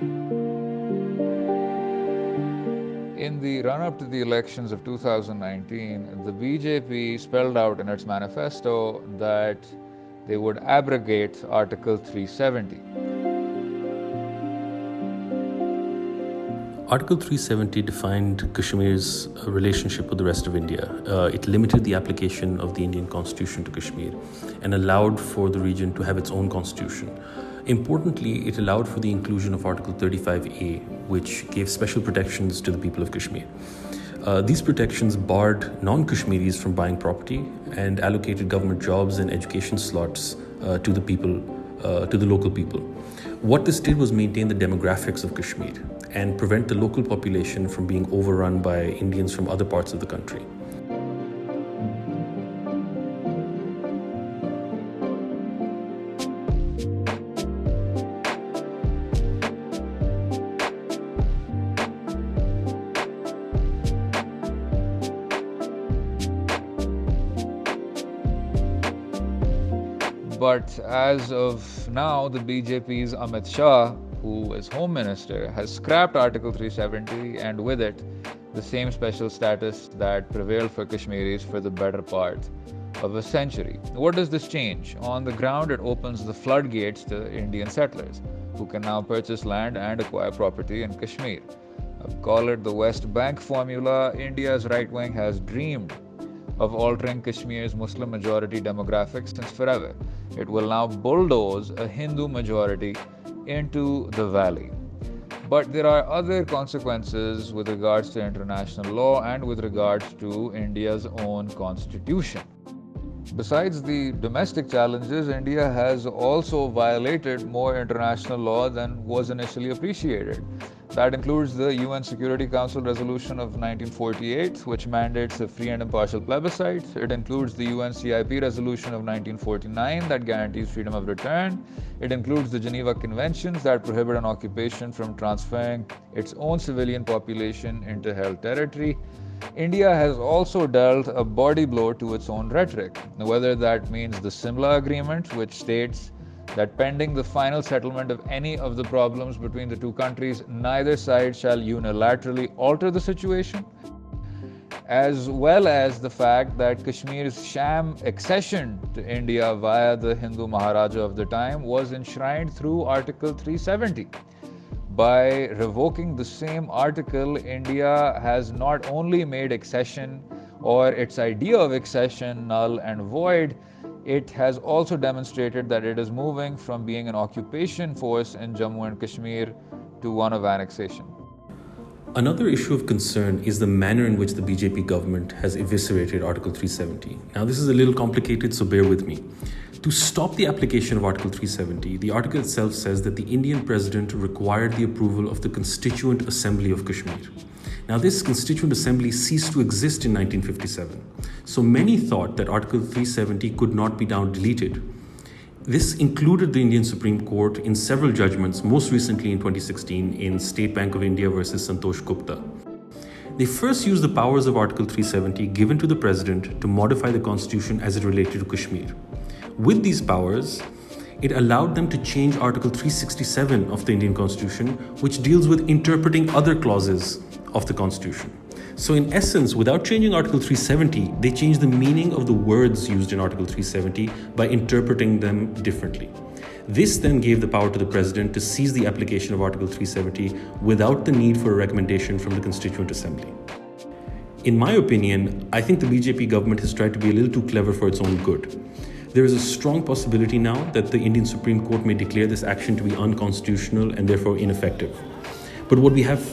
In the run-up to the elections of 2019, the BJP spelled out in its manifesto that they would abrogate Article 370. Article 370 defined Kashmir's relationship with the rest of India. It limited the application of the Indian constitution to Kashmir and allowed for the region to have its own constitution. Importantly, it allowed for the inclusion of Article 35A, which gave special protections to the people of Kashmir. These protections barred non-Kashmiris from buying property and allocated government jobs and education slots to the people, to the local people. What this did was maintain the demographics of Kashmir and prevent the local population from being overrun by Indians from other parts of the country. But as of now, the BJP's Amit Shah, who is Home Minister, has scrapped Article 370 and with it, the same special status that prevailed for Kashmiris for the better part of a century. What does this change? On the ground, it opens the floodgates to Indian settlers, who can now purchase land and acquire property in Kashmir. Call it the West Bank formula. India's right wing has dreamed of altering Kashmir's Muslim majority demographics since forever. It will now bulldoze a Hindu majority into the valley. But there are other consequences with regards to international law and with regards to India's own constitution. Besides the domestic challenges, India has also violated more international law than was initially appreciated. That includes the UN Security Council Resolution of 1948, which mandates a free and impartial plebiscite. It includes the UN CIP Resolution of 1949 that guarantees freedom of return. It includes the Geneva Conventions that prohibit an occupation from transferring its own civilian population into held territory. India has also dealt a body blow to its own rhetoric, whether that means the Simla Agreement, which states that pending the final settlement of any of the problems between the two countries, neither side shall unilaterally alter the situation, as well as the fact that Kashmir's sham accession to India via the Hindu Maharaja of the time was enshrined through Article 370. By revoking the same article, India has not only made accession or its idea of accession null and void, it has also demonstrated that it is moving from being an occupation force in Jammu and Kashmir to one of annexation. Another issue of concern is the manner in which the BJP government has eviscerated Article 370. Now, this is a little complicated, so bear with me. To stop the application of Article 370, the article itself says that the Indian president required the approval of the Constituent Assembly of Kashmir. Now, this Constituent Assembly ceased to exist in 1957, so many thought that Article 370 could not be now deleted. This included the Indian Supreme Court in several judgments, most recently in 2016 in State Bank of India versus Santosh Gupta. They first used the powers of Article 370 given to the president to modify the constitution as it related to Kashmir. With these powers, it allowed them to change Article 367 of the Indian Constitution, which deals with interpreting other clauses of the Constitution. So in essence, without changing Article 370, they changed the meaning of the words used in Article 370 by interpreting them differently. This then gave the power to the president to seize the application of Article 370 without the need for a recommendation from the Constituent Assembly. In my opinion, I think the BJP government has tried to be a little too clever for its own good. There is a strong possibility now that the Indian Supreme Court may declare this action to be unconstitutional and therefore ineffective. But what we have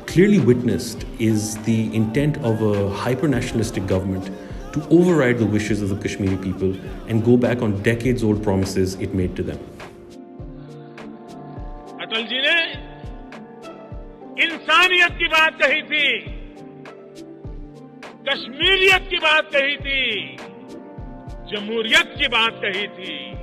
clearly witnessed is the intent of a hyper-nationalistic government to override the wishes of the Kashmiri people and go back on decades-old promises it made to them. Atal ji ने इंसानियत की बात कही थी, कश्मीरियत की बात कही थी, जमहूरियत की बात कही थी।